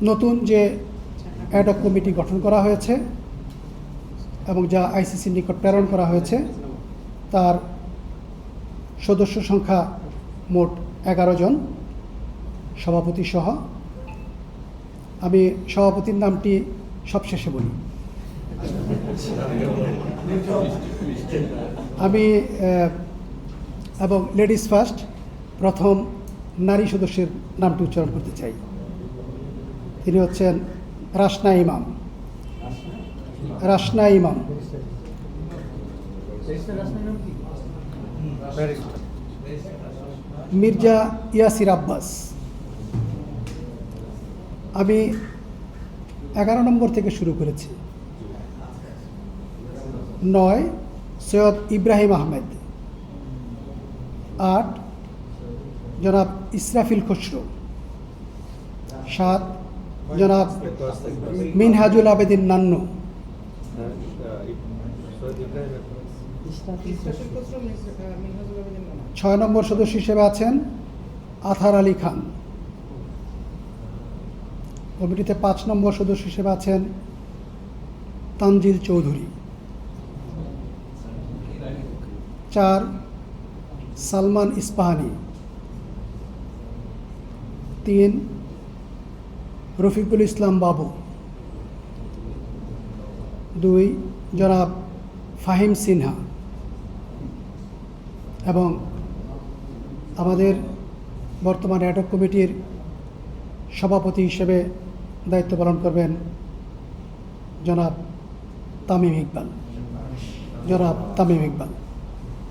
নতুন যে ad hoc committee গঠন করা হয়েছে এবং যা আইসিসির নিকট প্রেরণ করা হয়েছে তার সদস্য সংখ্যা মোট 11 জন, সভাপতি সহ। আমি সভাপতির নামটি সবশেষে বলি। আমি এবং লেডিস ফার্স্ট প্রথম নারী সদস্যের নামটি উচ্চারণ করতে চাই। তিনি হচ্ছেন রাশনা ইমাম। রাশনা ইমাম মির্জা ইয়াসির আব্বাস। আমি 11 নম্বর থেকে শুরু করেছি। 9 সৈয়দ ইব্রাহিম আহমেদ। 8 জনাব ইসরাফিল খসরু। 7 জনাব মিনহাজুল আবেদিন নান্নু। 6 নম্বর সদস্য হিসেবে আছেন আথার আলী খান। কমিটিতে 5 নম্বর সদস্য হিসেবে আছেন তানজিল চৌধুরী। 4 সালমান ইস্পাহানি। 3 রফিকুল ইসলাম বাবু। 2 জনাব ফাহিম সিনহা। এবং আমাদের বর্তমান অ্যাডহক কমিটির সভাপতি হিসেবে দায়িত্ব পালন করবেন জনাব তামিম ইকবাল।